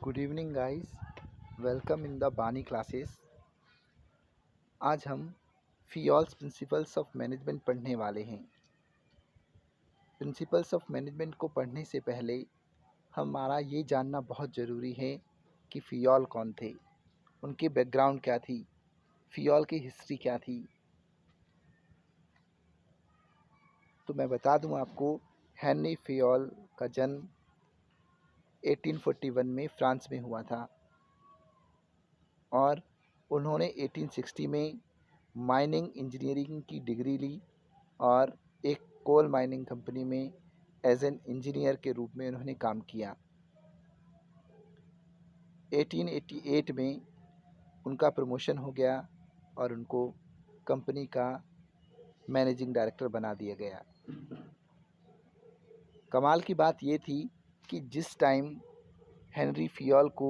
Good evening guys, welcome in the बानी classes. आज हम फियोल्स प्रिंसिपल्स ऑफ मैनेजमेंट पढ़ने वाले हैं। प्रिंसिपल्स ऑफ मैनेजमेंट को पढ़ने से पहले हमारा ये जानना बहुत ज़रूरी है कि फियोल कौन थे, उनकी बैकग्राउंड क्या थी, फियोल की हिस्ट्री क्या थी। तो मैं बता दूं आपको, हेनरी फियोल का जन्म 1841 में फ्रांस में हुआ था और उन्होंने 1860 में माइनिंग इंजीनियरिंग की डिग्री ली और एक कोल माइनिंग कंपनी में एज एन इंजीनियर के रूप में उन्होंने काम किया। 1888 में उनका प्रमोशन हो गया और उनको कंपनी का मैनेजिंग डायरेक्टर बना दिया गया। कमाल की बात ये थी कि जिस टाइम हेनरी फियोल को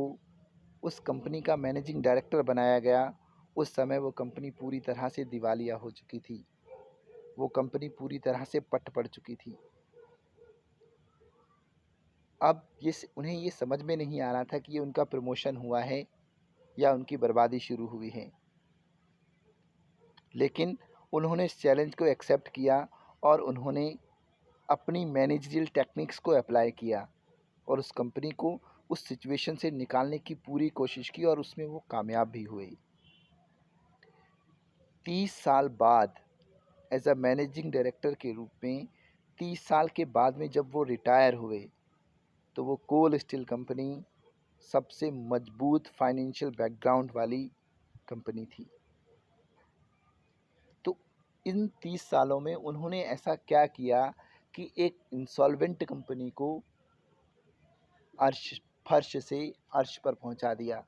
उस कंपनी का मैनेजिंग डायरेक्टर बनाया गया, उस समय वो कंपनी पूरी तरह से दिवालिया हो चुकी थी। वो कंपनी पूरी तरह से पट पड़ चुकी थी। अब उन्हें ये समझ में नहीं आ रहा था कि ये उनका प्रमोशन हुआ है या उनकी बर्बादी शुरू हुई है। लेकिन उन्होंने इस चैलेंज को एक्सेप्ट किया और उन्होंने अपनी मैनेजरियल टेक्निक्स को अप्लाई किया और उस कंपनी को उस सिचुएशन से निकालने की पूरी कोशिश की और उसमें वो कामयाब भी हुए। 30 साल बाद एज अ मैनेजिंग डायरेक्टर के रूप में, 30 साल के बाद में जब वो रिटायर हुए, तो वो कोल स्टील कंपनी सबसे मजबूत फाइनेंशियल बैकग्राउंड वाली कंपनी थी। तो इन 30 सालों में उन्होंने ऐसा क्या किया कि एक इंसॉल्वेंट कंपनी को फर्श से अर्श पर पहुंचा दिया।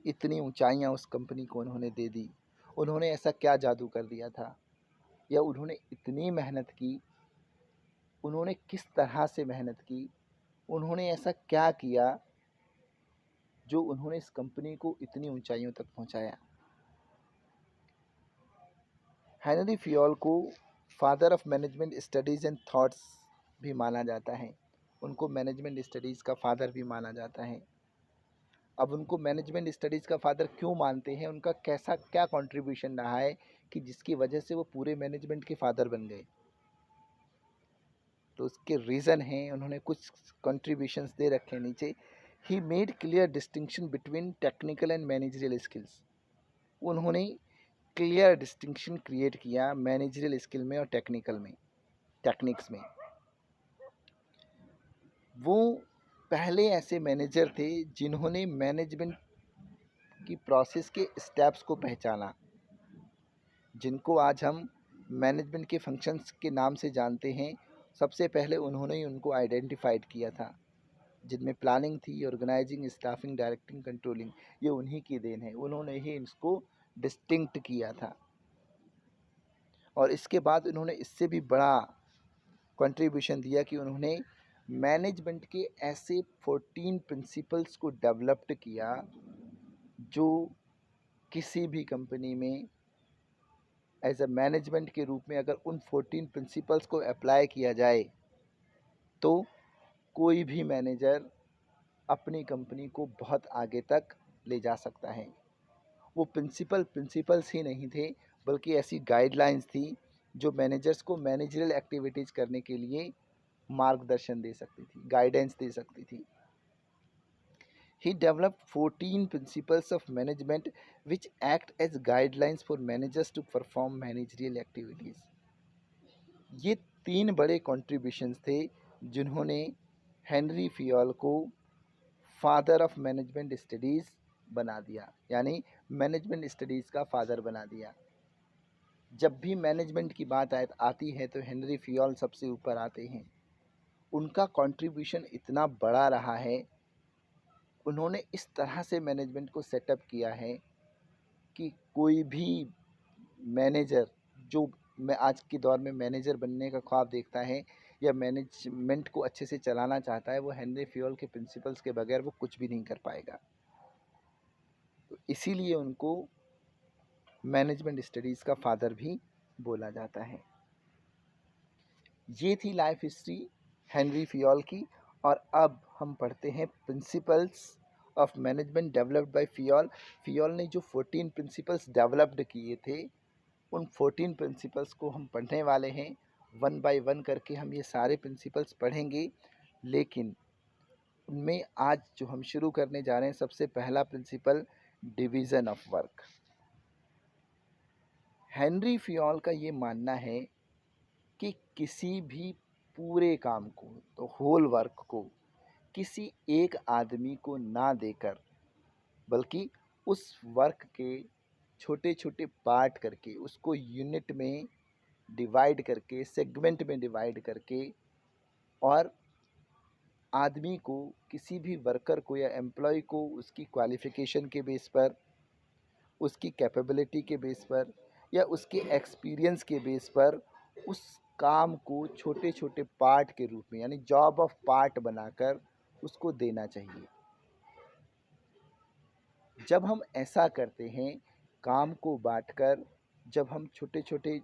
इतनी ऊंचाइयां उस कंपनी को उन्होंने दे दी। उन्होंने ऐसा क्या जादू कर दिया था, या उन्होंने इतनी मेहनत की, उन्होंने किस तरह से मेहनत की, उन्होंने ऐसा क्या किया जो उन्होंने इस कंपनी को इतनी ऊंचाइयों तक पहुंचाया। हेनरी फियोल को father of management studies and thoughts भी माना जाता है। उनको मैनेजमेंट स्टडीज़ का फादर भी माना जाता है। अब उनको मैनेजमेंट स्टडीज़ का फादर क्यों मानते हैं, उनका कैसा क्या कंट्रीब्यूशन रहा है कि जिसकी वजह से वो पूरे मैनेजमेंट के फादर बन गए। तो उसके रीज़न हैं, उन्होंने कुछ कंट्रीब्यूशंस दे रखे हैं नीचे। He made clear distinction between technical and managerial skills. उन्होंने क्लियर डिस्टिंक्शन क्रिएट किया मैनेजरियल स्किल में और टेक्निक्स में। वो पहले ऐसे मैनेजर थे जिन्होंने मैनेजमेंट की प्रोसेस के स्टेप्स को पहचाना, जिनको आज हम मैनेजमेंट के फंक्शंस के नाम से जानते हैं। सबसे पहले उन्होंने ही उनको आइडेंटिफाइड किया था, जिनमें प्लानिंग थी, ऑर्गेनाइजिंग, स्टाफिंग, डायरेक्टिंग, कंट्रोलिंग। ये उन्हीं की देन है, उन्होंने ही इसको डिस्टिंक्ट किया था। और इसके बाद उन्होंने इससे भी बड़ा कंट्रीब्यूशन दिया कि उन्होंने मैनेजमेंट के ऐसे 14 प्रिंसिपल्स को डेवलप्ड किया जो किसी भी कंपनी में एज अ मैनेजमेंट के रूप में अगर उन 14 प्रिंसिपल्स को अप्लाई किया जाए तो कोई भी मैनेजर अपनी कंपनी को बहुत आगे तक ले जा सकता है। वो प्रिंसिपल्स ही नहीं थे, बल्कि ऐसी गाइडलाइंस थी जो मैनेजर्स को मैनेजरियल एक्टिविटीज़ करने के लिए मार्गदर्शन दे सकती थी, गाइडेंस दे सकती थी। He developed 14 principles of management which act as guidelines for managers to perform managerial activities. ये 3 बड़े कॉन्ट्रीब्यूशंस थे जिन्होंने हेनरी फियोल को फादर ऑफ मैनेजमेंट स्टडीज़ बना दिया, यानी मैनेजमेंट स्टडीज़ का फादर बना दिया। जब भी मैनेजमेंट की बात आती है तो हेनरी फियोल सबसे ऊपर आते हैं। उनका कंट्रीब्यूशन इतना बड़ा रहा है, उन्होंने इस तरह से मैनेजमेंट को सेटअप किया है कि कोई भी मैनेजर जो मैं आज के दौर में मैनेजर बनने का ख्वाब देखता है या मैनेजमेंट को अच्छे से चलाना चाहता है, वो हेनरी फियोल के प्रिंसिपल्स के बगैर वो कुछ भी नहीं कर पाएगा। तो इसीलिए उनको मैनेजमेंट स्टडीज़ का फादर भी बोला जाता है। ये थी लाइफ हिस्ट्री हेनरी फियोल की। और अब हम पढ़ते हैं principles of management developed by Fayol. Fayol ने जो 14 प्रिंसिपल्स डेवलप्ड किए थे, उन 14 प्रिंसिपल्स को हम पढ़ने वाले हैं। वन बाय वन करके हम ये सारे प्रिंसिपल्स पढ़ेंगे, लेकिन उनमें आज जो हम शुरू करने जा रहे हैं, सबसे पहला principle division of work. Henri Fayol का ये मानना है कि किसी भी पूरे काम को, तो होल वर्क को, किसी एक आदमी को ना देकर, बल्कि उस वर्क के छोटे छोटे पार्ट करके, उसको यूनिट में डिवाइड करके, सेगमेंट में डिवाइड करके, और आदमी को, किसी भी वर्कर को या एम्प्लॉय को उसकी क्वालिफ़िकेशन के बेस पर, उसकी कैपेबिलिटी के बेस पर, या उसके एक्सपीरियंस के बेस पर उस काम को छोटे छोटे पार्ट के रूप में, यानी जॉब ऑफ पार्ट बनाकर उसको देना चाहिए। जब हम ऐसा करते हैं, काम को बांटकर, जब हम छोटे छोटे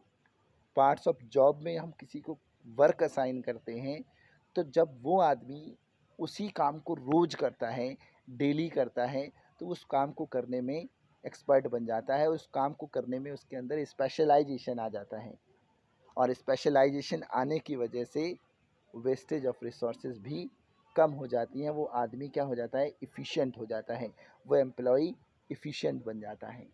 पार्ट्स ऑफ जॉब में हम किसी को वर्क असाइन करते हैं, तो जब वो आदमी उसी काम को रोज़ करता है, डेली करता है, तो उस काम को करने में एक्सपर्ट बन जाता है। उस काम को करने में उसके अंदर स्पेशलाइजेशन आ जाता है, और स्पेशलाइजेशन आने की वजह से वेस्टेज ऑफ रिसोर्सेज भी कम हो जाती हैं। वो आदमी क्या हो जाता है, इफ़िशिएंट हो जाता है, वो एम्प्लॉय इफ़िशिएंट बन जाता है।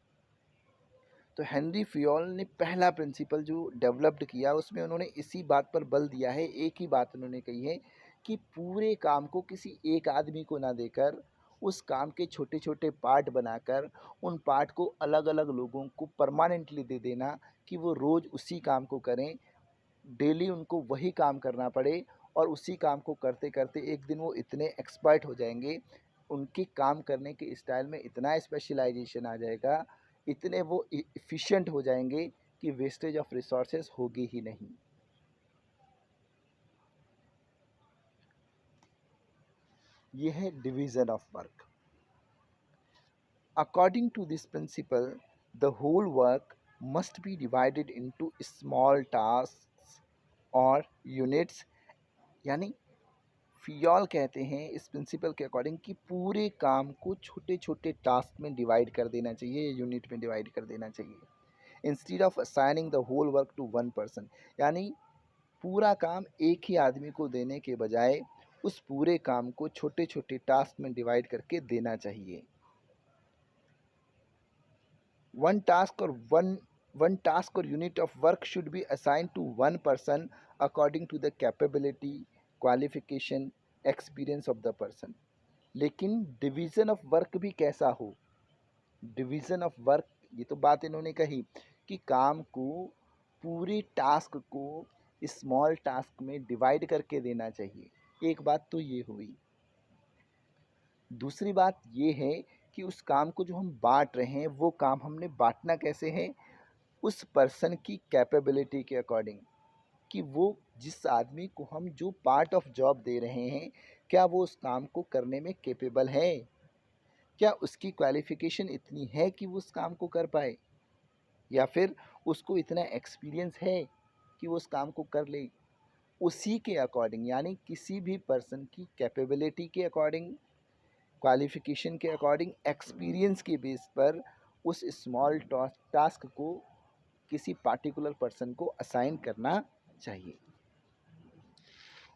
तो हेनरी फियोल ने पहला प्रिंसिपल जो डेवलप्ड किया, उसमें उन्होंने इसी बात पर बल दिया है, एक ही बात उन्होंने कही है कि पूरे काम को किसी एक आदमी को ना देकर, उस काम के छोटे छोटे पार्ट बनाकर, उन पार्ट को अलग अलग लोगों को परमानेंटली दे देना कि वो रोज़ उसी काम को करें, डेली उनको वही काम करना पड़े, और उसी काम को करते करते एक दिन वो इतने एक्सपर्ट हो जाएंगे, उनके काम करने के स्टाइल में इतना स्पेशलाइजेशन आ जाएगा, इतने वो इफ़िशिएंट हो जाएंगे कि वेस्टेज ऑफ रिसोर्सेज होगी ही नहीं। ये है division of work. According to this principle, the whole work must be divided into small tasks और यूनिट्स। यानी फियोल कहते हैं इस प्रिंसिपल के अकॉर्डिंग कि पूरे काम को छोटे छोटे टास्क में डिवाइड कर देना चाहिए, यूनिट में डिवाइड कर देना चाहिए, instead of assigning the whole work to one person. यानी पूरा काम एक ही आदमी को देने के बजाय उस पूरे काम को छोटे छोटे टास्क में डिवाइड करके देना चाहिए। वन टास्क और unit of work should be assigned to one person according to the capability, qualification, experience of the person. लेकिन डिवीज़न ऑफ वर्क भी कैसा हो? डिवीज़न ऑफ वर्क, ये तो बात इन्होंने कही कि काम को, पूरे टास्क को स्मॉल टास्क में डिवाइड करके देना चाहिए। एक बात तो ये हुई। दूसरी बात ये है कि उस काम को जो हम बांट रहे हैं, वो काम हमने बांटना कैसे है? उस पर्सन की कैपेबिलिटी के अकॉर्डिंग, कि वो जिस आदमी को हम जो पार्ट ऑफ जॉब दे रहे हैं, क्या वो उस काम को करने में कैपेबल है? क्या उसकी क्वालिफ़िकेशन इतनी है कि वो उस काम को कर पाए, या फिर उसको इतना एक्सपीरियंस है कि वो उस काम को कर ले? उसी के अकॉर्डिंग, यानी किसी भी पर्सन की कैपेबिलिटी के अकॉर्डिंग, क्वालिफ़िकेशन के अकॉर्डिंग, एक्सपीरियंस के बेस पर उस स्मॉल टास्क को किसी पार्टिकुलर पर्सन को असाइन करना चाहिए।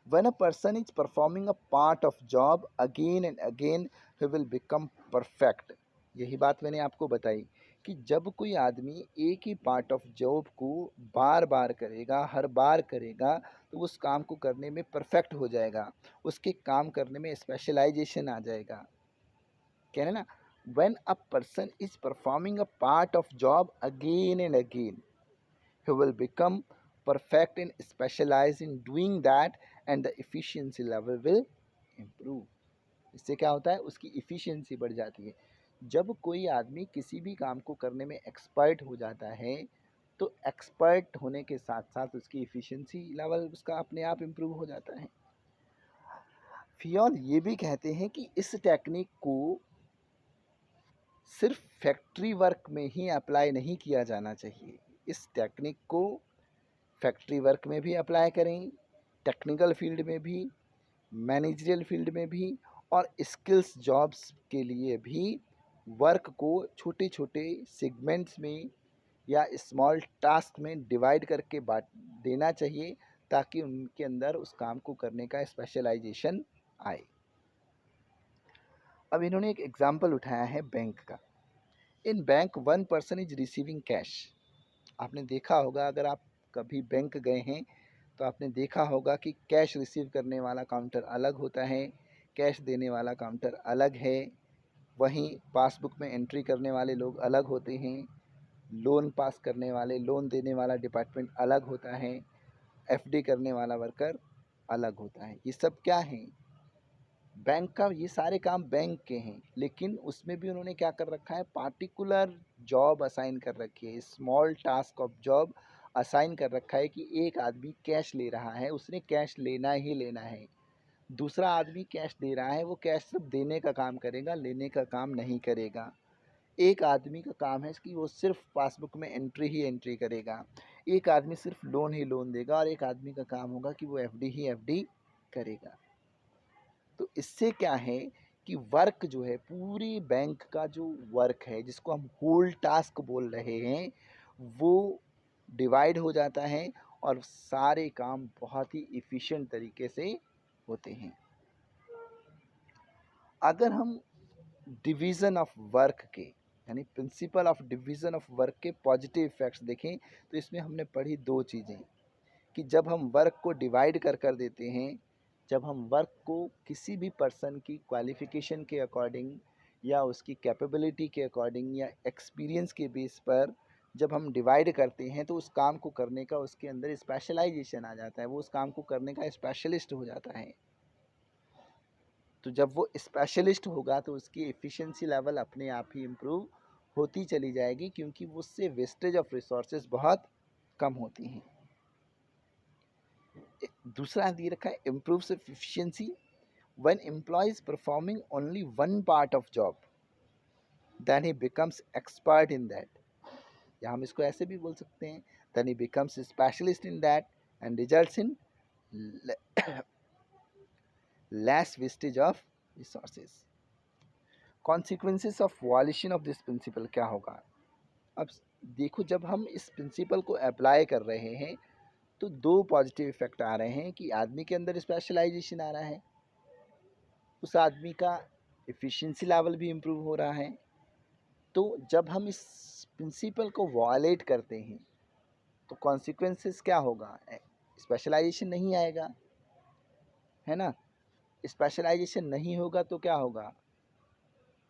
When a person is performing a part of job again and again, he will become perfect. यही बात मैंने आपको बताई कि जब कोई आदमी एक ही पार्ट ऑफ जॉब को बार बार करेगा, हर बार करेगा, तो उस काम को करने में परफेक्ट हो जाएगा, उसके काम करने में स्पेशलाइजेशन आ जाएगा। कह रहे ना, when a person is performing a part of job again and again, he will become perfect and specialize in doing that, and the efficiency level will improve. इससे क्या होता है? उसकी efficiency बढ़ जाती है। जब कोई आदमी किसी भी काम को करने में एक्सपर्ट हो जाता है, तो एक्सपर्ट होने के साथ साथ उसकी efficiency लेवल उसका अपने आप इम्प्रूव हो जाता है। फियोल ये भी कहते हैं कि इस टेक्निक को सिर्फ फैक्ट्री वर्क में ही अप्लाई नहीं किया जाना चाहिए। इस टेक्निक को फैक्ट्री वर्क में भी अप्लाई करें, टेक्निकल फील्ड में भी, मैनेजरियल फील्ड में भी, और स्किल्स जॉब्स के लिए भी वर्क को छोटे छोटे सेगमेंट्स में या स्मॉल टास्क में डिवाइड करके बांट देना चाहिए, ताकि उनके अंदर उस काम को करने का स्पेशलाइजेशन आए। अब इन्होंने एक एग्जाम्पल उठाया है बैंक का। In bank 1 person is receiving cash. आपने देखा होगा, अगर आप कभी बैंक गए हैं तो आपने देखा होगा कि कैश रिसीव करने वाला काउंटर अलग होता है, कैश देने वाला काउंटर अलग है। वहीं पासबुक में एंट्री करने वाले लोग अलग होते हैं, लोन पास करने वाले, लोन देने वाला डिपार्टमेंट अलग होता है, एफडी करने वाला वर्कर अलग होता है। ये सब क्या है? बैंक का, ये सारे काम बैंक के हैं, लेकिन उसमें भी उन्होंने क्या कर रखा है, पार्टिकुलर जॉब असाइन कर रखी है, small task of job assign कर रखा है कि एक आदमी कैश ले रहा है, उसने कैश लेना ही लेना है। दूसरा आदमी कैश दे रहा है, वो कैश सिर्फ देने का काम करेगा, लेने का काम नहीं करेगा। एक आदमी का काम है कि वो सिर्फ पासबुक में एंट्री ही एंट्री करेगा, एक आदमी सिर्फ लोन ही लोन देगा, और एक आदमी का काम होगा कि वो एफडी ही एफडी करेगा। तो इससे क्या है कि वर्क जो है, पूरी बैंक का जो वर्क है, जिसको हम होल टास्क बोल रहे हैं, वो डिवाइड हो जाता है और सारे काम बहुत ही इफ़िशिएंट तरीके से होते हैं। अगर हम डिवीज़न ऑफ वर्क के, यानी principle of division of work के पॉजिटिव इफ़ेक्ट्स देखें, तो इसमें हमने पढ़ी दो चीज़ें, कि जब हम वर्क को डिवाइड कर कर देते हैं, जब हम वर्क को किसी भी पर्सन की क्वालिफ़िकेशन के अकॉर्डिंग या उसकी कैपेबिलिटी के अकॉर्डिंग या एक्सपीरियंस के बेस पर जब हम डिवाइड करते हैं, तो उस काम को करने का उसके अंदर स्पेशलाइजेशन आ जाता है, वो उस काम को करने का स्पेशलिस्ट हो जाता है। तो जब वो स्पेशलिस्ट होगा तो उसकी एफिशिएंसी लेवल अपने आप ही इम्प्रूव होती चली जाएगी, क्योंकि उससे वेस्टेज ऑफ रिसोर्सेज बहुत कम होती हैं। दूसरा दे रखा है improves efficiency when employ performing only one part of job, then he becomes expert in that, या हम इसको ऐसे भी बोल सकते हैं, then he becomes specialist in that and results in less wastage of resources. Consequences of violation of this principle क्या होगा? अब देखो, जब हम इस प्रिंसिपल को अप्लाई कर रहे हैं तो दो पॉजिटिव इफेक्ट आ रहे हैं, कि आदमी के अंदर स्पेशलाइजेशन आ रहा है, उस आदमी का एफिशिएंसी लेवल भी इम्प्रूव हो रहा है। तो जब हम इस प्रिंसिपल को वायलेट करते हैं तो कॉन्सिक्वेंसेस क्या होगा? स्पेशलाइजेशन नहीं आएगा, है ना। स्पेशलाइजेशन नहीं होगा तो क्या होगा?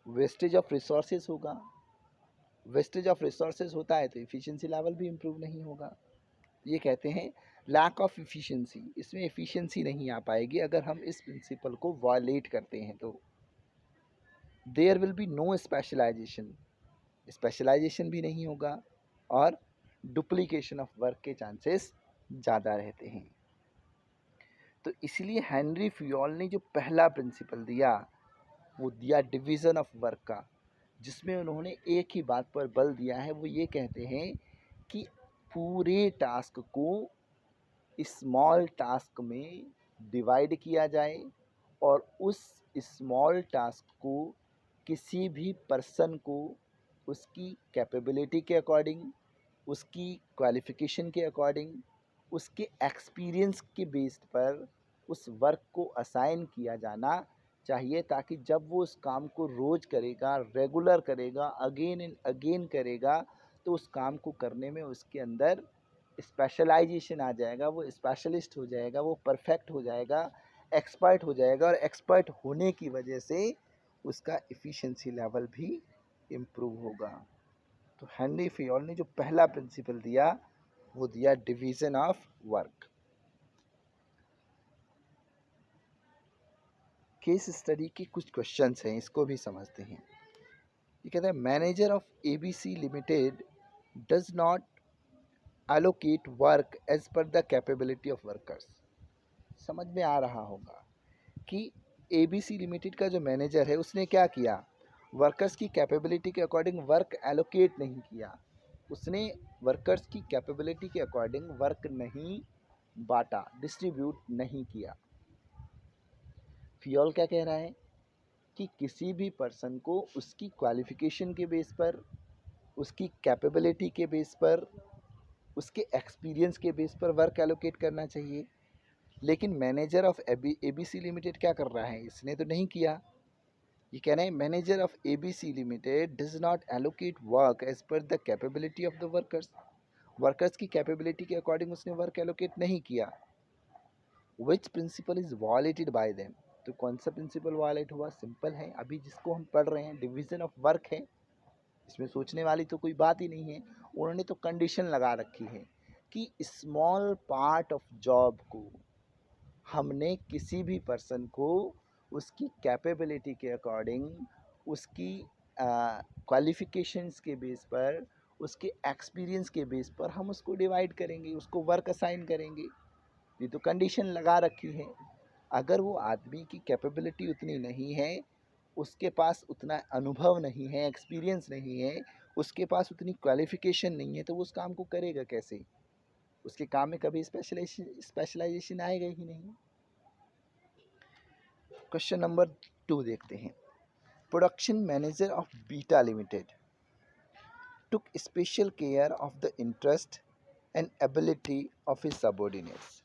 वेस्टेज ऑफ रिसोर्सेज होगा। वेस्टेज ऑफ रिसोर्सेज होता है तो एफिशिएंसी लेवल भी इम्प्रूव नहीं होगा। ये कहते हैं लैक ऑफ एफिशिएंसी। इसमें एफिशिएंसी नहीं आ पाएगी अगर हम इस प्रिंसिपल को वायलेट करते हैं तो। There will be no specialisation, specialisation भी नहीं होगा, और डुप्लीकेशन ऑफ वर्क के चांसेस ज़्यादा रहते हैं। तो इसलिए हेनरी फ्यूल ने जो पहला प्रिंसिपल दिया, वो दिया डिवीज़न ऑफ वर्क का, जिसमें उन्होंने एक ही बात पर बल दिया है। वो ये कहते हैं कि पूरे टास्क को स्मॉल टास्क में डिवाइड किया जाए, और उस स्मॉल टास्क को किसी भी पर्सन को उसकी कैपेबिलिटी के अकॉर्डिंग, उसकी क्वालिफ़िकेशन के अकॉर्डिंग, उसके एक्सपीरियंस के बेस पर उस वर्क को असाइन किया जाना चाहिए, ताकि जब वो उस काम को रोज़ करेगा, रेगुलर करेगा, अगेन एंड अगेन करेगा, तो उस काम को करने में उसके अंदर स्पेशलाइजेशन आ जाएगा, वो स्पेशलिस्ट हो जाएगा, वो परफेक्ट हो जाएगा, एक्सपर्ट हो जाएगा, और एक्सपर्ट होने की वजह से उसका एफिशिएंसी लेवल भी इम्प्रूव होगा। तो हेनरी फ्यूल ने जो पहला प्रिंसिपल दिया, वो दिया division of work. Case study के कुछ क्वेश्चंस हैं, इसको भी समझते हैं। ये कहता है manager of ABC limited does not allocate work as per the capability of workers. समझ में आ रहा होगा कि एबीसी लिमिटेड का जो मैनेजर है, उसने क्या किया? वर्कर्स की कैपेबिलिटी के अकॉर्डिंग वर्क एलोकेट नहीं किया, उसने वर्कर्स की कैपेबिलिटी के अकॉर्डिंग वर्क नहीं बांटा, डिस्ट्रीब्यूट नहीं किया। फ्यूल क्या कह रहा है कि किसी भी पर्सन को उसकी क्वालिफ़िकेशन के बेस पर, उसकी कैपेबिलिटी के बेस पर, उसके एक्सपीरियंस के बेस पर वर्क एलोकेट करना चाहिए। लेकिन मैनेजर ऑफ एबीसी लिमिटेड क्या कर रहा है? इसने तो नहीं किया। ये कहना है manager of ABC limited does not allocate work as per the capability of the workers. Workers की कैपेबिलिटी के अकॉर्डिंग उसने वर्क एलोकेट नहीं किया। Which principle is violated by them. तो कौन सा प्रिंसिपल वायलेट हुआ? सिंपल है, अभी जिसको हम पढ़ रहे हैं डिवीजन ऑफ वर्क है, इसमें सोचने वाली तो कोई बात ही नहीं है। उन्होंने तो कंडीशन लगा रखी है कि स्मॉल पार्ट ऑफ जॉब को हमने किसी भी पर्सन को उसकी कैपेबिलिटी के अकॉर्डिंग, उसकी क्वालिफिकेशंस के बेस पर, उसके एक्सपीरियंस के बेस पर हम उसको डिवाइड करेंगे, उसको वर्क असाइन करेंगे। ये तो कंडीशन लगा रखी है। अगर वो आदमी की कैपेबिलिटी उतनी नहीं है, उसके पास उतना अनुभव नहीं है, एक्सपीरियंस नहीं है, उसके पास उतनी क्वालिफिकेशन नहीं है, तो वो उस काम को करेगा कैसे? उसके काम में कभी स्पेशलाइजेशन आएगा ही नहीं। क्वेश्चन नंबर 2 देखते हैं। Production manager of beta limited took special care of the interest and ability of his subordinates.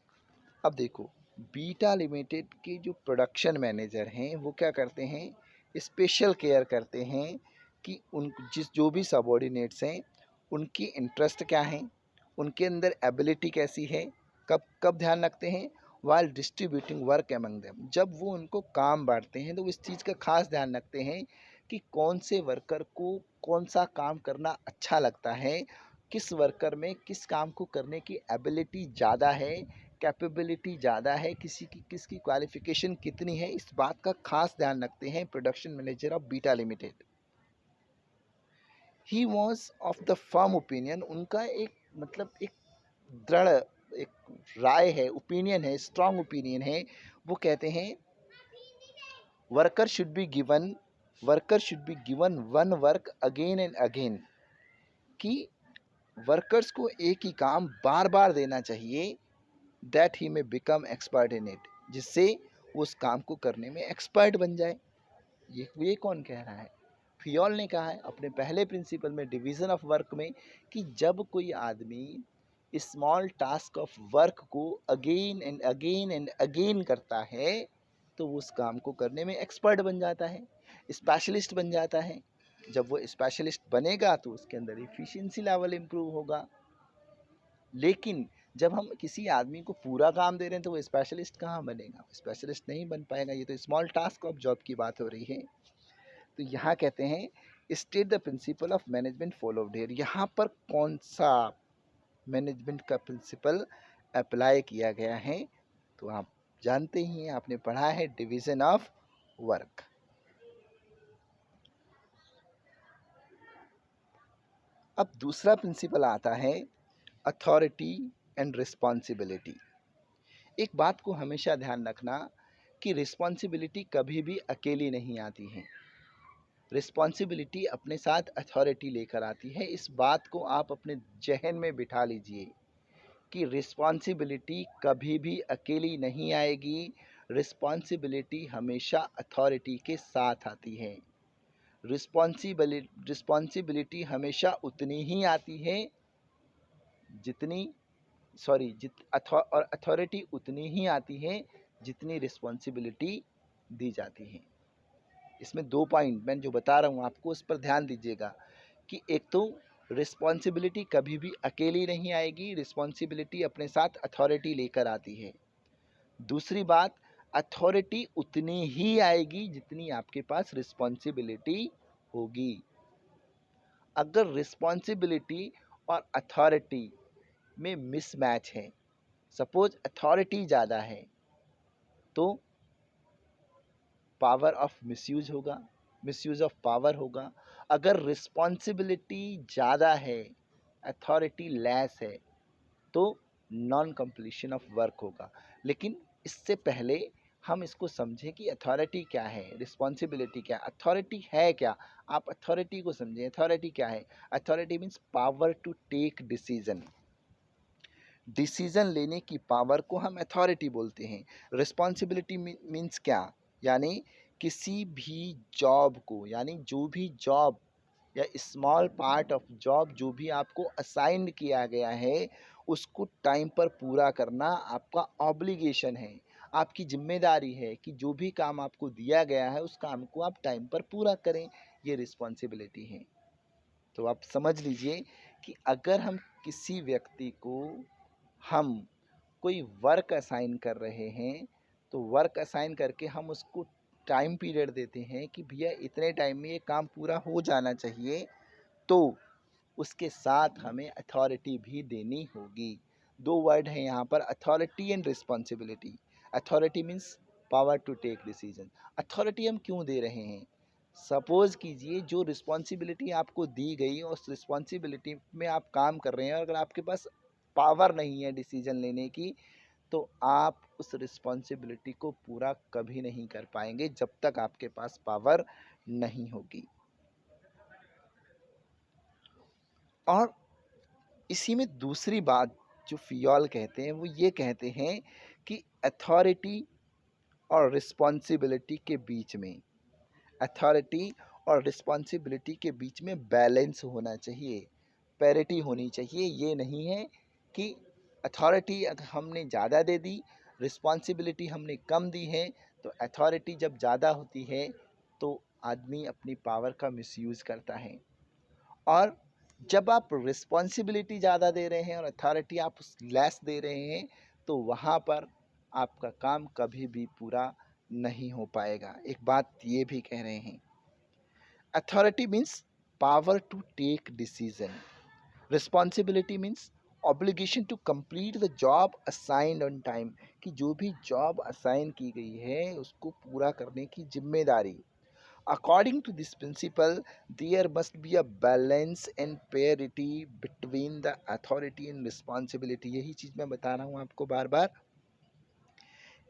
अब देखो, बीटा लिमिटेड के जो प्रोडक्शन मैनेजर हैं वो क्या करते हैं? स्पेशल केयर करते हैं कि उन जो भी सबऑर्डिनेट्स हैं उनकी इंटरेस्ट क्या है, उनके अंदर एबिलिटी कैसी है। कब कब ध्यान रखते हैं? While distributing work among them. जब वो उनको काम बांटते हैं तो इस चीज़ का खास ध्यान रखते हैं कि कौन से वर्कर को कौन सा काम करना अच्छा लगता है, किस वर्कर में किस काम को करने की एबिलिटी ज़्यादा है, कैपेबिलिटी ज़्यादा है, किसकी क्वालिफिकेशन कितनी है। इस बात का खास ध्यान रखते हैं production manager of beta limited. He was of the firm opinion. उनका एक दृढ़ एक राय है, ओपिनियन है, स्ट्रांग ओपिनियन है। वो कहते हैं worker should be given one work again and again, कि वर्कर्स को एक ही काम बार बार देना चाहिए, दैट ही में बिकम एक्सपर्ट इन इट, जिससे वो उस काम को करने में एक्सपर्ट बन जाए। ये कौन कह रहा है? फियोल ने कहा है अपने पहले प्रिंसिपल में, डिवीज़न ऑफ वर्क में, कि जब कोई आदमी स्मॉल टास्क ऑफ वर्क को अगेन एंड अगेन करता है तो वो उस काम को करने में एक्सपर्ट बन जाता है, स्पेशलिस्ट बन जाता है। जब वो स्पेशलिस्ट बनेगा तो उसके अंदर इफिशिएंसी लेवल इम्प्रूव होगा। लेकिन जब हम किसी आदमी को पूरा काम दे रहे हैं तो वो स्पेशलिस्ट कहाँ बनेगा? स्पेशलिस्ट नहीं बन पाएगा। ये तो स्मॉल टास्क ऑफ जॉब की बात हो रही है। तो यहाँ कहते हैं state the principle of management followed here. यहाँ पर कौन सा मैनेजमेंट का प्रिंसिपल अप्लाई किया गया है? तो आप जानते ही हैं, आपने पढ़ा है डिवीजन ऑफ वर्क। अब दूसरा प्रिंसिपल आता है अथॉरिटी एंड रिस्पॉन्सिबिलिटी। एक बात को हमेशा ध्यान रखना कि रिस्पॉन्सिबिलिटी कभी भी अकेली नहीं आती है, रिस्पॉन्सिबिलिटी अपने साथ अथॉरिटी लेकर आती है। इस बात को आप अपने जहन में बिठा लीजिए कि रिस्पॉन्सिबिलिटी कभी भी अकेली नहीं आएगी, रिस्पॉन्सिबिलिटी हमेशा अथॉरिटी के साथ आती है। रिस्पॉन्सिबिलिटी हमेशा उतनी ही आती है जितनी और अथॉरिटी उतनी ही आती है जितनी रिस्पॉन्सिबिलिटी दी जाती है। इसमें 2 पॉइंट मैं जो बता रहा हूँ आपको उस पर ध्यान दीजिएगा कि एक तो रिस्पॉन्सिबिलिटी कभी भी अकेली नहीं आएगी, रिस्पॉन्सिबिलिटी अपने साथ अथॉरिटी लेकर आती है। दूसरी बात, अथॉरिटी उतनी ही आएगी जितनी आपके पास रिस्पॉन्सिबिलिटी होगी। अगर रिस्पॉन्सिबिलिटी और अथॉरिटी में मिसमैच है, सपोज अथॉरिटी ज़्यादा है तो पावर ऑफ मिसयूज होगा, मिसयूज ऑफ पावर होगा। अगर रिस्पॉन्सिबिलिटी ज़्यादा है, अथॉरिटी लेस है, तो नॉन कंप्लीशन ऑफ वर्क होगा। लेकिन इससे पहले हम इसको समझें कि अथॉरिटी क्या है, रिस्पॉन्सिबिलिटी क्या है, अथॉरिटी है क्या। आप अथॉरिटी को समझें, अथॉरिटी क्या है? Authority means power to take decision, decision लेने की पावर को हम अथॉरिटी बोलते हैं। रिस्पॉन्सिबिलिटी मीन्स क्या? यानी किसी भी जॉब को, यानी जो भी जॉब या स्मॉल पार्ट ऑफ जॉब जो भी आपको असाइन किया गया है, उसको टाइम पर पूरा करना आपका ऑब्लिगेशन है, आपकी जिम्मेदारी है कि जो भी काम आपको दिया गया है उस काम को आप टाइम पर पूरा करें। ये रिस्पॉन्सिबिलिटी है। तो आप समझ लीजिए कि अगर हम किसी व्यक्ति को हम कोई वर्क असाइन कर रहे हैं, तो वर्क असाइन करके हम उसको टाइम पीरियड देते हैं कि भैया इतने टाइम में ये काम पूरा हो जाना चाहिए, तो उसके साथ हमें अथॉरिटी भी देनी होगी। दो वर्ड हैं यहाँ पर, authority and responsibility. Authority means power to take decision. Authority हम क्यों दे रहे हैं? सपोज कीजिए जो रिस्पॉन्सिबिलिटी आपको दी गई और उस रिस्पॉन्सिबिलिटी में आप काम कर रहे हैं, और अगर आपके पास पावर नहीं है डिसीजन लेने की, तो आप उस रिस्पॉन्सिबिलिटी को पूरा कभी नहीं कर पाएंगे जब तक आपके पास पावर नहीं होगी। और इसी में दूसरी बात जो फियोल कहते हैं वो ये कहते हैं कि अथॉरिटी और रिस्पॉन्सिबिलिटी के बीच में, अथॉरिटी और रिस्पॉन्सिबिलिटी के बीच में बैलेंस होना चाहिए, पैरिटी होनी चाहिए। ये नहीं है कि अथॉरिटी हमने ज़्यादा दे दी, रिस्पॉन्सिबिलिटी हमने कम दी है। तो अथॉरिटी जब ज़्यादा होती है तो आदमी अपनी पावर का मिसयूज़ करता है, और जब आप रिस्पॉन्सिबिलिटी ज़्यादा दे रहे हैं और अथॉरिटी आप लेस दे रहे हैं, तो वहाँ पर आपका काम कभी भी पूरा नहीं हो पाएगा। एक बात ये भी कह रहे हैं, authority means power to take decision, responsibility means obligation to complete the job assigned on time, कि जो भी जॉब असाइन की गई है उसको पूरा करने की जिम्मेदारी। According to this principle, there must be a balance and parity between the authority and responsibility। यही चीज़ मैं बता रहा हूँ आपको बार बार।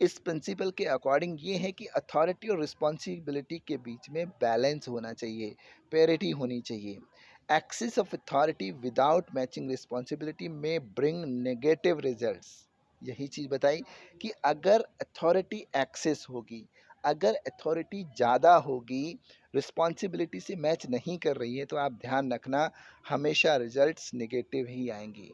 इस प्रिंसिपल के अकॉर्डिंग ये है कि अथॉरिटी और रिस्पॉन्सिबिलिटी के बीच में बैलेंस होना चाहिए, पेरिटी होनी चाहिए। Excess of authority without matching responsibility may bring negative results. यही चीज़ बताई कि अगर अथॉरिटी एक्सेस होगी, अगर अथॉरिटी ज़्यादा होगी, रिस्पॉन्सिबिलिटी से मैच नहीं कर रही है, तो आप ध्यान रखना हमेशा रिजल्ट्स नेगेटिव ही आएंगे।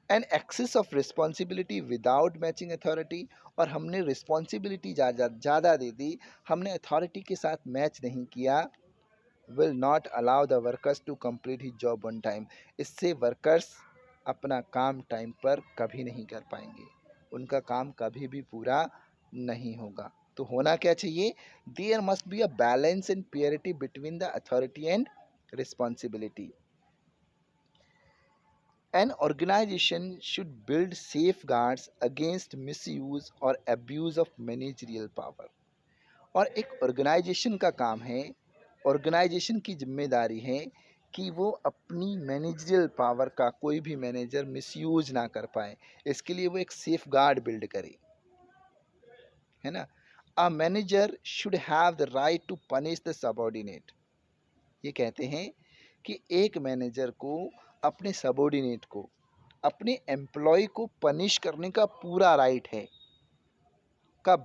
And excess of responsibility without matching authority, और हमने रिस्पॉन्सिबिलिटी ज़्यादा दे दी, हमने अथॉरिटी के साथ मैच नहीं किया, will not allow the workers to complete his job on time. इससे वर्कर्स अपना काम टाइम पर कभी नहीं कर पाएंगे, उनका काम कभी भी पूरा नहीं होगा। तो होना क्या चाहिए? There must be a balance and purity between the authority and responsibility. An organization should build safeguards against misuse or abuse of managerial power। और एक ऑर्गेनाइजेशन का काम है, ऑर्गेनाइजेशन की जिम्मेदारी है कि वो अपनी मैनेजरियल पावर का कोई भी मैनेजर मिसयूज ना कर पाए। इसके लिए वो एक सेफ गार्ड बिल्ड करे, है ना। A manager should have the right to punish the subordinate. ये कहते हैं कि एक मैनेजर को अपने सबऑर्डिनेट को, अपने एम्प्लॉय को पनिश करने का पूरा राइट है। कब?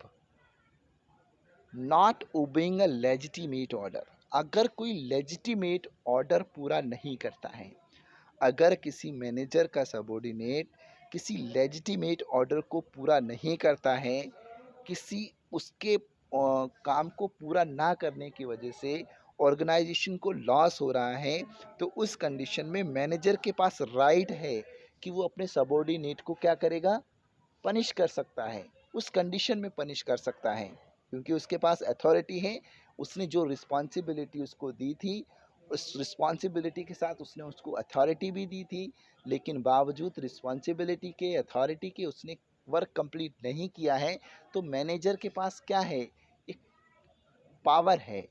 Not obeying a legitimate order. अगर कोई लेजिटिमेट ऑर्डर पूरा नहीं करता है, अगर किसी मैनेजर का सबऑर्डिनेट किसी लेजिटिमेट ऑर्डर को पूरा नहीं करता है, किसी उसके काम को पूरा ना करने की वजह से ऑर्गेनाइजेशन को लॉस हो रहा है, तो उस कंडीशन में मैनेजर के पास राइट है कि वो अपने सबऑर्डिनेट को क्या करेगा? पनिश कर सकता है, उस कंडीशन में पनिश कर सकता है, क्योंकि उसके पास अथॉरिटी है। उसने जो रिस्पॉन्सिबिलिटी उसको दी थी, उस रिस्पॉन्सिबिलिटी के साथ उसने उसको अथॉरिटी भी दी थी, लेकिन बावजूद रिस्पॉन्सिबिलिटी के, अथॉरिटी के, उसने वर्क कंप्लीट नहीं किया है, तो मैनेजर के पास क्या है? एक पावर है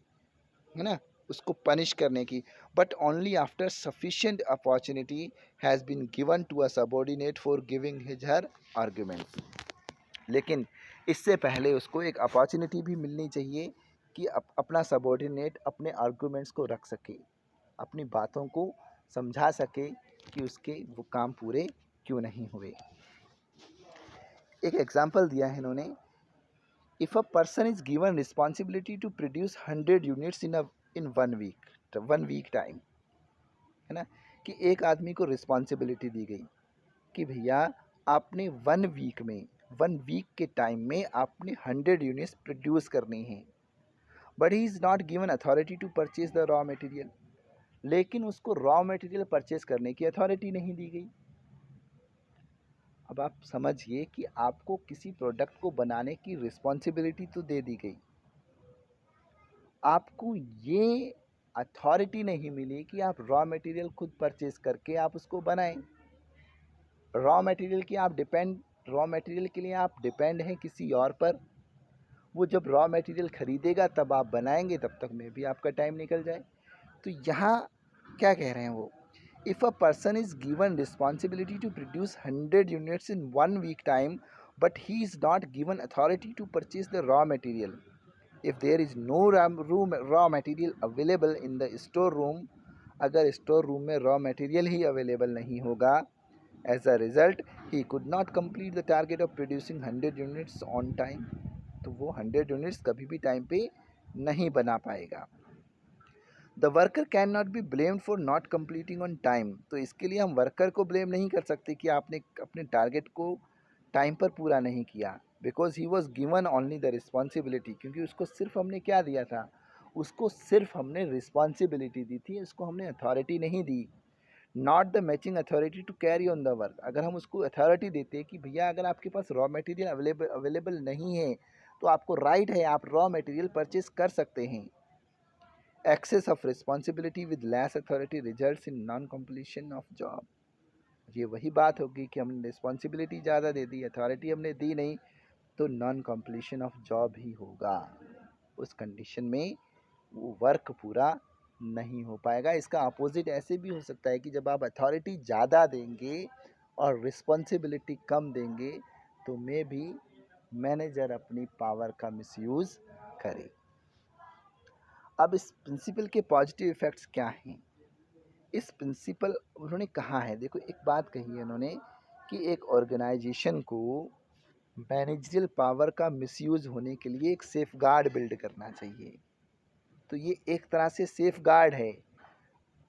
ना, उसको पनिश करने की। But only after sufficient opportunity has been given to a subordinate for giving his her argument. लेकिन इससे पहले उसको एक अपॉर्चुनिटी भी मिलनी चाहिए कि अपना सबऑर्डिनेट अपने आर्गूमेंट्स को रख सके, अपनी बातों को समझा सके कि उसके वो काम पूरे क्यों नहीं हुए। एक एग्जाम्पल दिया है इन्होंने If a person is given responsibility to produce 100 units in 1 week time, है ना, कि एक आदमी को रिस्पॉन्सिबिलिटी दी गई कि भैया आपने 1 वीक में 1 वीक के टाइम में आपने 100 यूनिट्स प्रोड्यूस करनी है, but he is not given authority to purchase the raw material, लेकिन उसको रॉ मटेरियल परचेज करने की अथॉरिटी नहीं दी गई। अब आप समझिए कि आपको किसी प्रोडक्ट को बनाने की रिस्पॉन्सिबिलिटी तो दे दी गई, आपको ये अथॉरिटी नहीं मिली कि आप रॉ मटेरियल खुद परचेज करके आप उसको बनाएं। रॉ मटेरियल के लिए आप डिपेंड हैं किसी और पर। वो जब रॉ मटेरियल ख़रीदेगा तब आप बनाएंगे, तब तक में भी आपका टाइम निकल जाए। तो यहाँ क्या कह रहे हैं वो, if a person is given responsibility to produce 100 units in 1 week time, but he is not given authority to purchase the raw material, if there is no raw material available in the store room, अगर store room में raw material ही available नहीं होगा, as a result he could not complete the target of producing 100 units on time, तो वो 100 units कभी भी time पे नहीं बना पाएगा। The worker can not be blamed for not completing on time, तो इसके लिए हम वर्कर को ब्लेम नहीं कर सकते कि आपने अपने टारगेट को टाइम पर पूरा नहीं किया, because he was given only the responsibility, क्योंकि उसको सिर्फ हमने क्या दिया था, उसको सिर्फ हमने रिस्पॉन्सिबिलिटी दी थी, उसको हमने अथॉरिटी नहीं दी, not the matching authority to carry on the work. अगर हम उसको अथॉरिटी देते कि भैया अगर आपके पास रॉ मटेरियल अवेलेबल नहीं है तो आपको राइट है, आप रॉ मटेरियल परचेज कर सकते हैं। Excess of responsibility with less authority results in non completion of job, ये वही बात होगी कि हमने रिस्पॉन्सिबिलिटी ज़्यादा दे दी, अथॉरिटी हमने दी नहीं, तो नॉन कंप्लीशन ऑफ जॉब ही होगा। उस कंडीशन में वो वर्क पूरा नहीं हो पाएगा। इसका अपोजिट ऐसे भी हो सकता है कि जब आप अथॉरिटी ज़्यादा देंगे और रिस्पॉन्सिबिलिटी कम देंगे तो मे भी मैनेजर अपनी पावर का मिसयूज़ करे। अब इस प्रिंसिपल के पॉजिटिव इफ़ेक्ट्स क्या हैं? इस प्रिंसिपल उन्होंने कहा है, देखो एक बात कही है उन्होंने कि एक ऑर्गेनाइजेशन को मैनेजरियल पावर का मिसयूज़ होने के लिए एक सेफगार्ड बिल्ड करना चाहिए। तो ये एक तरह से सेफ गार्ड है।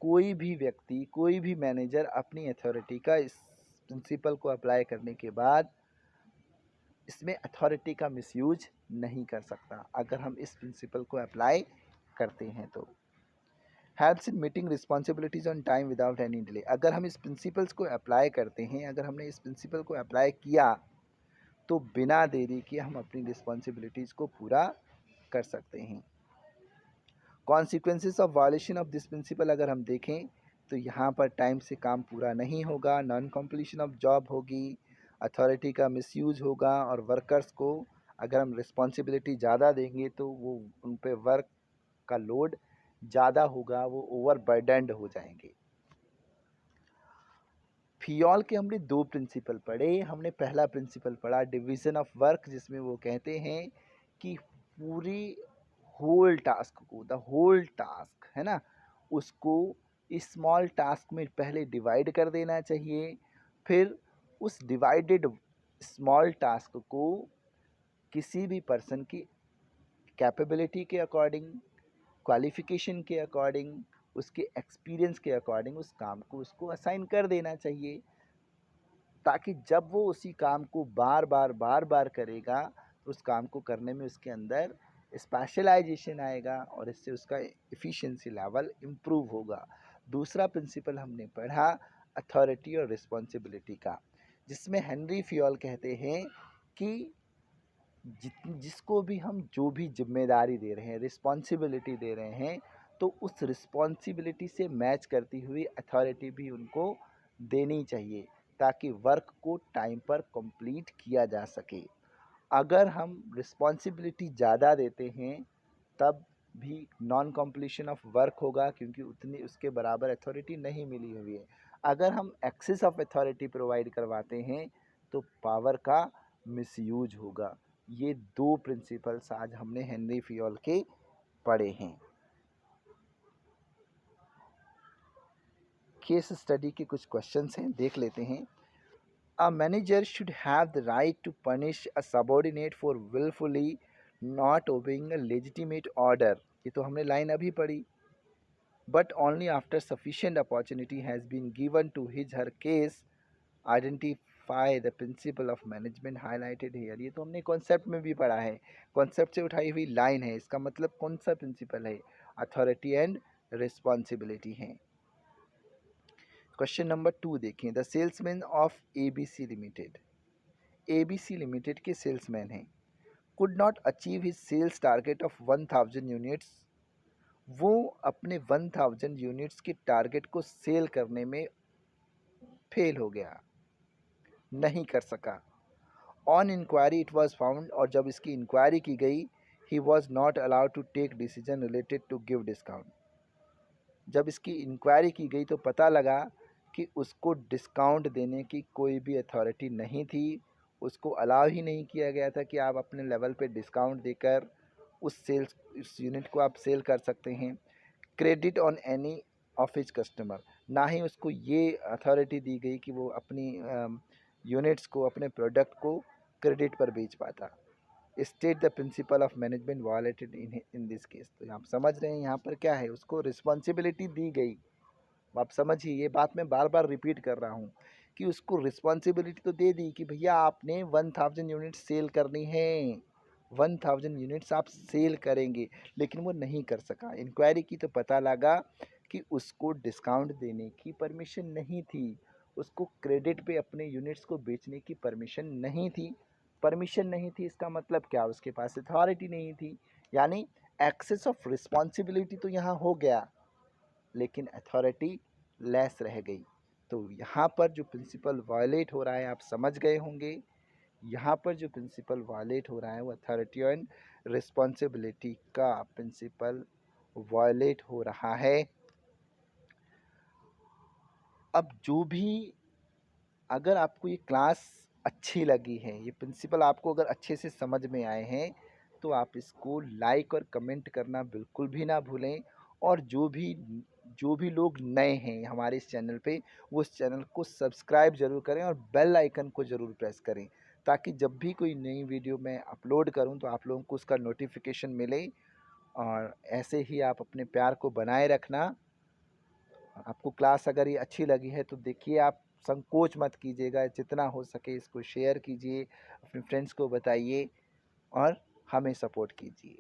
कोई भी व्यक्ति, कोई भी मैनेजर अपनी अथॉरिटी का इस प्रिंसिपल को अप्लाई करने के बाद इसमें अथॉरिटी का मिसयूज नहीं कर सकता, अगर हम इस प्रिंसिपल को अप्लाई करते हैं तो। Helps in meeting responsibilities on time without any delay, अगर हम इस प्रिंसिपल्स को अप्लाई करते हैं, अगर हमने इस प्रिंसिपल को अप्लाई किया तो बिना देरी के हम अपनी रिस्पॉन्सिबिलिटीज़ को पूरा कर सकते हैं। Consequences of violation of this principal अगर हम देखें तो यहाँ पर टाइम से काम पूरा नहीं होगा, नॉन कंप्लीशन ऑफ जॉब होगी, अथॉरिटी का मिसयूज होगा, और वर्कर्स को अगर हम रिस्पॉन्सिबिलिटी ज़्यादा देंगे तो वो उन पे वर्क का लोड ज़्यादा होगा, वो ओवरबर्डन्ड हो जाएंगे। फियोल के हमने 2 प्रिंसिपल पढ़े। हमने पहला प्रिंसिपल पढ़ा डिवीज़न ऑफ वर्क, जिसमें वो कहते हैं कि पूरी होल टास्क को, द होल टास्क है ना, उसको स्मॉल टास्क में पहले डिवाइड कर देना चाहिए, फिर उस डिवाइडेड स्मॉल टास्क को किसी भी पर्सन की कैपेबिलिटी के अकॉर्डिंग, क्वालिफिकेशन के अकॉर्डिंग, उसके एक्सपीरियंस के अकॉर्डिंग उस काम को उसको असाइन कर देना चाहिए, ताकि जब वो उसी काम को बार बार करेगा तो उस काम को करने में उसके अंदर स्पेशलाइजेशन आएगा और इससे उसका एफिशिएंसी लेवल इम्प्रूव होगा। दूसरा प्रिंसिपल हमने पढ़ा अथॉरिटी और रिस्पॉन्सिबिलिटी का, जिसमें हेनरी फियोल कहते हैं कि जिसको भी हम जो भी जिम्मेदारी दे रहे हैं, रिस्पॉन्सिबिलिटी दे रहे हैं, तो उस रिस्पॉन्सिबिलिटी से मैच करती हुई अथॉरिटी भी उनको देनी चाहिए, ताकि वर्क को टाइम पर कंप्लीट किया जा सके। अगर हम रिस्पॉन्सिबिलिटी ज़्यादा देते हैं तब भी नॉन कंप्लीशन ऑफ वर्क होगा, क्योंकि उतनी उसके बराबर अथॉरिटी नहीं मिली हुई है। अगर हम एक्सेस ऑफ अथॉरिटी प्रोवाइड करवाते हैं तो पावर का मिसयूज होगा। ये 2 प्रिंसिपल्स आज हमने हेनरी फियोल के पढ़े हैं। केस स्टडी के कुछ क्वेश्चंस हैं, देख लेते हैं। A manager should have the right to punish a subordinate for wilfully not obeying a legitimate order, ये तो हमने लाइन अभी पढ़ी, but only after sufficient opportunity has been given to his her case identify the principle of management highlighted here, ये तो हमने concept में भी पढ़ा है, कॉन्सेप्ट से उठाई हुई लाइन है, इसका मतलब कौन सा प्रिंसिपल है, अथॉरिटी एंड रिस्पॉन्सिबिलिटी है। क्वेश्चन नंबर 2 देखें, the salesman of ABC limited, ABC limited के सेल्समैन हैं, could not achieve his sales target of 1000 units, वो अपने 1000 यूनिट्स के टारगेट को सेल करने में फेल हो गया, नहीं कर सका। On inquiry it was found, और जब इसकी इंक्वायरी की गई, he was not allowed to take decision related to give discount, जब इसकी इंक्वायरी की गई तो पता लगा कि उसको डिस्काउंट देने की कोई भी अथॉरिटी नहीं थी, उसको अलाउ ही नहीं किया गया था कि आप अपने लेवल पे डिस्काउंट देकर उस यूनिट को आप सेल कर सकते हैं। Credit on any of his customer, ना ही उसको ये अथॉरिटी दी गई कि वो अपनी यूनिट्स को, अपने प्रोडक्ट को क्रेडिट पर बेच पाता। State the principle of management violated in this case, तो आप समझ रहे हैं यहाँ पर क्या है, उसको रिस्पॉन्सिबिलिटी दी गई। आप समझिए, ये बात मैं बार बार रिपीट कर रहा हूँ कि उसको रिस्पॉन्सिबिलिटी तो दे दी कि भैया आपने 1000 यूनिट्स सेल करनी है, 1000 यूनिट्स आप सेल करेंगे, लेकिन वो नहीं कर सका। इंक्वायरी की तो पता लगा कि उसको डिस्काउंट देने की परमिशन नहीं थी, उसको क्रेडिट पे अपने यूनिट्स को बेचने की परमिशन नहीं थी। परमिशन नहीं थी इसका मतलब क्या, उसके पास अथॉरिटी नहीं थी, यानी एक्सेस ऑफ रिस्पॉन्सिबिलिटी तो यहाँ हो गया, लेकिन अथॉरिटी लेस रह गई। तो यहाँ पर जो प्रिंसिपल वायलेट हो रहा है, आप समझ गए होंगे, यहाँ पर जो प्रिंसिपल वायलेट हो रहा है वो अथॉरिटी एंड रिस्पॉन्सिबिलिटी का प्रिंसिपल वायलेट हो रहा है। अब जो भी, अगर आपको ये क्लास अच्छी लगी है, ये प्रिंसिपल आपको अगर अच्छे से समझ में आए हैं, तो आप इसको लाइक और कमेंट करना बिल्कुल भी ना भूलें। और जो भी लोग नए हैं हमारे इस चैनल पे, वो इस चैनल को सब्सक्राइब ज़रूर करें और बेल आइकन को ज़रूर प्रेस करें, ताकि जब भी कोई नई वीडियो मैं अपलोड करूं तो आप लोगों को उसका नोटिफिकेशन मिले। और ऐसे ही आप अपने प्यार को बनाए रखना। आपको क्लास अगर ये अच्छी लगी है तो देखिए, आप संकोच मत कीजिएगा, जितना हो सके इसको शेयर कीजिए, अपने फ्रेंड्स को बताइए और हमें सपोर्ट कीजिए।